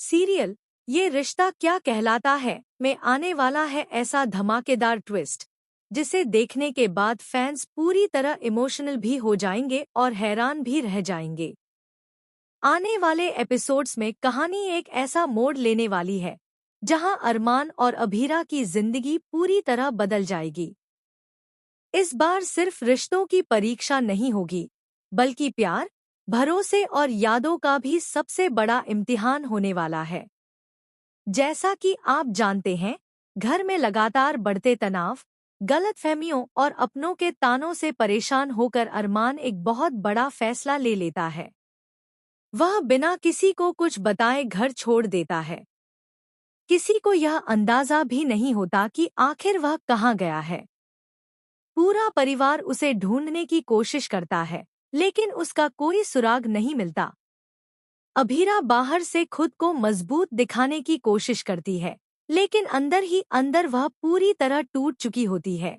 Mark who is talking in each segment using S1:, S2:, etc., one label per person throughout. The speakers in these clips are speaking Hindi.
S1: सीरियल ये रिश्ता क्या कहलाता है में आने वाला है ऐसा धमाकेदार ट्विस्ट जिसे देखने के बाद फैंस पूरी तरह इमोशनल भी हो जाएंगे और हैरान भी रह जाएंगे। आने वाले एपिसोड्स में कहानी एक ऐसा मोड़ लेने वाली है जहां अरमान और अभीरा की जिंदगी पूरी तरह बदल जाएगी। इस बार सिर्फ रिश्तों की परीक्षा नहीं होगी, बल्कि प्यार, भरोसे और यादों का भी सबसे बड़ा इम्तिहान होने वाला है। जैसा कि आप जानते हैं, घर में लगातार बढ़ते तनाव, गलतफहमियों और अपनों के तानों से परेशान होकर अरमान एक बहुत बड़ा फैसला ले लेता है। वह बिना किसी को कुछ बताए घर छोड़ देता है। किसी को यह अंदाजा भी नहीं होता कि आखिर वह कहाँ गया है। पूरा परिवार उसे ढूंढने की कोशिश करता है, लेकिन उसका कोई सुराग नहीं मिलता। अभीरा बाहर से खुद को मजबूत दिखाने की कोशिश करती है, लेकिन अंदर ही अंदर वह पूरी तरह टूट चुकी होती है।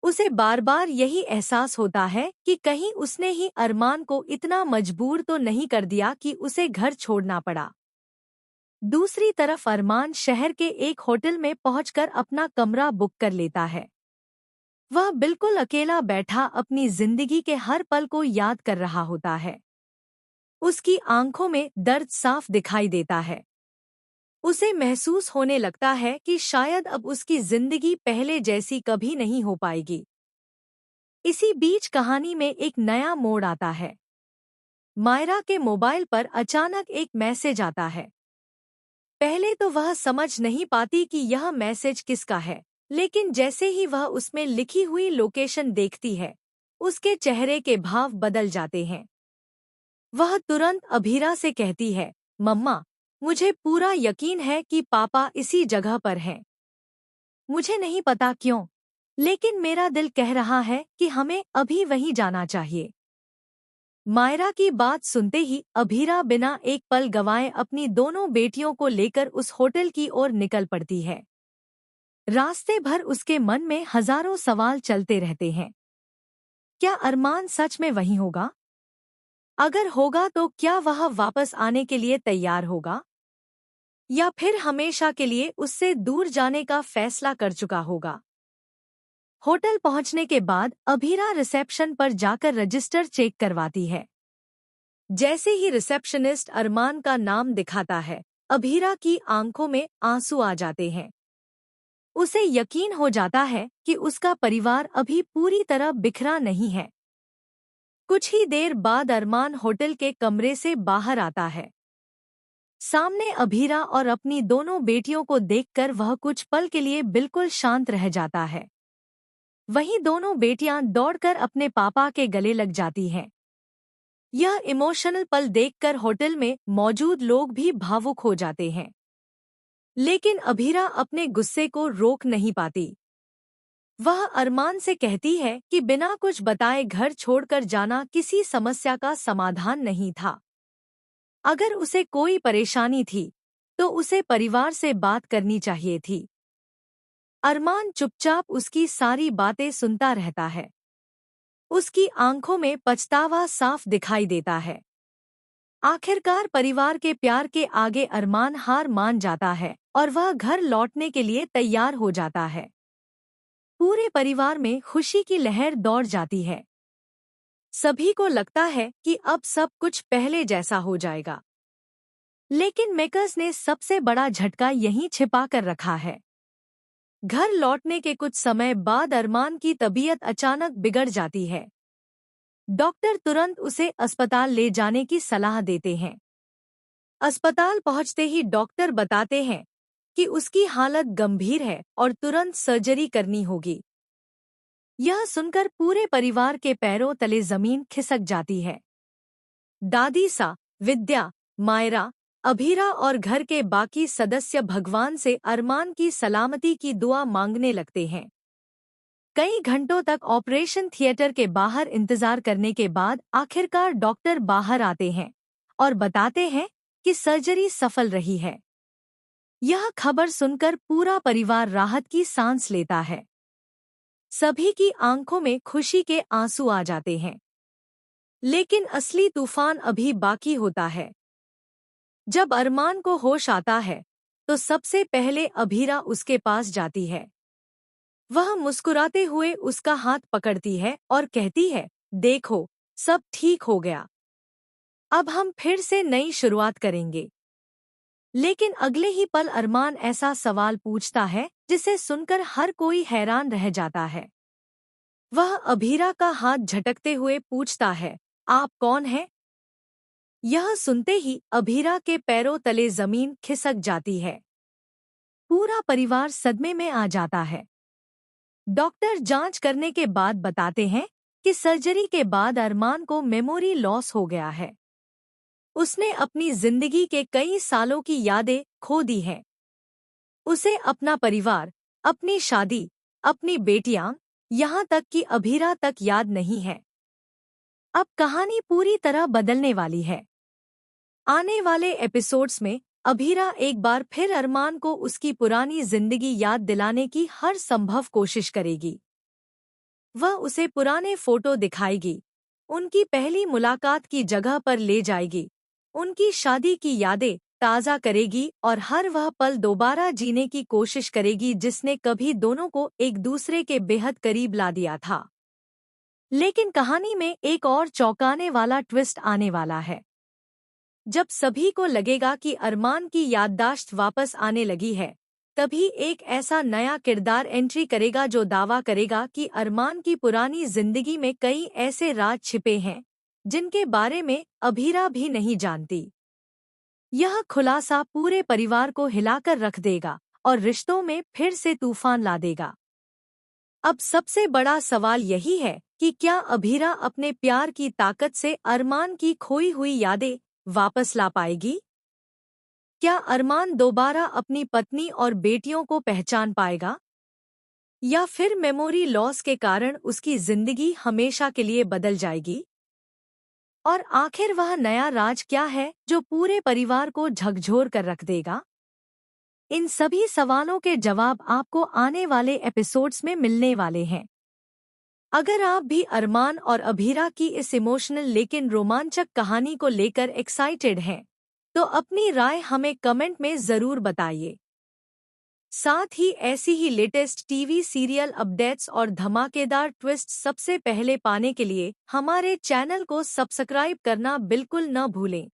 S1: उसे बार बार यही एहसास होता है कि कहीं उसने ही अरमान को इतना मजबूर तो नहीं कर दिया कि उसे घर छोड़ना पड़ा। दूसरी तरफ अरमान शहर के एक होटल में पहुंचकर अपना कमरा बुक कर लेता है। वह बिल्कुल अकेला बैठा अपनी जिंदगी के हर पल को याद कर रहा होता है। उसकी आंखों में दर्द साफ दिखाई देता है। उसे महसूस होने लगता है कि शायद अब उसकी जिंदगी पहले जैसी कभी नहीं हो पाएगी। इसी बीच कहानी में एक नया मोड़ आता है। मायरा के मोबाइल पर अचानक एक मैसेज आता है। पहले तो वह समझ नहीं पाती कि यह मैसेज किसका है, लेकिन जैसे ही वह उसमें लिखी हुई लोकेशन देखती है, उसके चेहरे के भाव बदल जाते हैं। वह तुरंत अभीरा से कहती है, मम्मा, मुझे पूरा यकीन है कि पापा इसी जगह पर हैं। मुझे नहीं पता क्यों, लेकिन मेरा दिल कह रहा है कि हमें अभी वहीं जाना चाहिए। मायरा की बात सुनते ही अभीरा बिना एक पल गंवाए अपनी दोनों बेटियों को लेकर उस होटल की ओर निकल पड़ती है। रास्ते भर उसके मन में हजारों सवाल चलते रहते हैं। क्या अरमान सच में वहीं होगा? अगर होगा तो क्या वह वापस आने के लिए तैयार होगा, या फिर हमेशा के लिए उससे दूर जाने का फैसला कर चुका होगा? होटल पहुंचने के बाद अभीरा रिसेप्शन पर जाकर रजिस्टर चेक करवाती है। जैसे ही रिसेप्शनिस्ट अरमान का नाम दिखाता है, अभीरा की आंखों में आंसू आ जाते हैं। उसे यकीन हो जाता है कि उसका परिवार अभी पूरी तरह बिखरा नहीं है। कुछ ही देर बाद अरमान होटल के कमरे से बाहर आता है। सामने अभीरा और अपनी दोनों बेटियों को देखकर वह कुछ पल के लिए बिल्कुल शांत रह जाता है। वहीं दोनों बेटियां दौड़कर अपने पापा के गले लग जाती हैं। यह इमोशनल पल देखकर होटल में मौजूद लोग भी भावुक हो जाते हैं। लेकिन अभीरा अपने गुस्से को रोक नहीं पाती। वह अरमान से कहती है कि बिना कुछ बताए घर छोड़कर जाना किसी समस्या का समाधान नहीं था। अगर उसे कोई परेशानी थी, तो उसे परिवार से बात करनी चाहिए थी। अरमान चुपचाप उसकी सारी बातें सुनता रहता है। उसकी आंखों में पछतावा साफ दिखाई देता है। आखिरकार परिवार के प्यार के आगे अरमान हार मान जाता है और वह घर लौटने के लिए तैयार हो जाता है। पूरे परिवार में खुशी की लहर दौड़ जाती है। सभी को लगता है कि अब सब कुछ पहले जैसा हो जाएगा। लेकिन मेकर्स ने सबसे बड़ा झटका यहीं छिपा कर रखा है। घर लौटने के कुछ समय बाद अरमान की तबीयत अचानक बिगड़ जाती है। डॉक्टर तुरंत उसे अस्पताल ले जाने की सलाह देते हैं। अस्पताल पहुंचते ही डॉक्टर बताते हैं कि उसकी हालत गंभीर है और तुरंत सर्जरी करनी होगी। यह सुनकर पूरे परिवार के पैरों तले जमीन खिसक जाती है। दादी सा, विद्या, मायरा, अभीरा और घर के बाकी सदस्य भगवान से अरमान की सलामती की दुआ मांगने लगते हैं। कई घंटों तक ऑपरेशन थिएटर के बाहर इंतजार करने के बाद आखिरकार डॉक्टर बाहर आते हैं और बताते हैं कि सर्जरी सफल रही है। यह खबर सुनकर पूरा परिवार राहत की सांस लेता है। सभी की आंखों में खुशी के आंसू आ जाते हैं। लेकिन असली तूफान अभी बाकी होता है। जब अरमान को होश आता है तो सबसे पहले अभीरा उसके पास जाती है। वह मुस्कुराते हुए उसका हाथ पकड़ती है और कहती है, देखो, सब ठीक हो गया। अब हम फिर से नई शुरुआत करेंगे। लेकिन अगले ही पल अरमान ऐसा सवाल पूछता है जिसे सुनकर हर कोई हैरान रह जाता है। वह अभीरा का हाथ झटकते हुए पूछता है, आप कौन हैं? यह सुनते ही अभीरा के पैरों तले जमीन खिसक जाती है। पूरा परिवार सदमे में आ जाता है। डॉक्टर जांच करने के बाद बताते हैं कि सर्जरी के बाद अरमान को मेमोरी लॉस हो गया है। उसने अपनी जिंदगी के कई सालों की यादें खो दी हैं। उसे अपना परिवार, अपनी शादी, अपनी बेटियां, यहाँ तक कि अभीरा तक याद नहीं है। अब कहानी पूरी तरह बदलने वाली है। आने वाले एपिसोड्स में अभीरा एक बार फिर अरमान को उसकी पुरानी जिंदगी याद दिलाने की हर संभव कोशिश करेगी। वह उसे पुराने फोटो दिखाएगी, उनकी पहली मुलाकात की जगह पर ले जाएगी, उनकी शादी की यादें ताज़ा करेगी और हर वह पल दोबारा जीने की कोशिश करेगी जिसने कभी दोनों को एक दूसरे के बेहद करीब ला दिया था। लेकिन कहानी में एक और चौंकाने वाला ट्विस्ट आने वाला है। जब सभी को लगेगा कि अरमान की याददाश्त वापस आने लगी है, तभी एक ऐसा नया किरदार एंट्री करेगा जो दावा करेगा कि अरमान की पुरानी जिंदगी में कई ऐसे राज छिपे हैं जिनके बारे में अभीरा भी नहीं जानती। यह खुलासा पूरे परिवार को हिलाकर रख देगा और रिश्तों में फिर से तूफान ला देगा। अब सबसे बड़ा सवाल यही है कि क्या अभीरा अपने प्यार की ताकत से अरमान की खोई हुई यादें वापस ला पाएगी? क्या अरमान दोबारा अपनी पत्नी और बेटियों को पहचान पाएगा? या फिर मेमोरी लॉस के कारण उसकी जिंदगी हमेशा के लिए बदल जाएगी? और आखिर वह नया राज क्या है जो पूरे परिवार को झकझोर कर रख देगा? इन सभी सवालों के जवाब आपको आने वाले एपिसोड्स में मिलने वाले हैं। अगर आप भी अरमान और अभीरा की इस इमोशनल लेकिन रोमांचक कहानी को लेकर एक्साइटेड हैं, तो अपनी राय हमें कमेंट में ज़रूर बताइए। साथ ही ऐसी ही लेटेस्ट टीवी सीरियल अपडेट्स और धमाकेदार ट्विस्ट सबसे पहले पाने के लिए हमारे चैनल को सब्सक्राइब करना बिल्कुल न भूलें।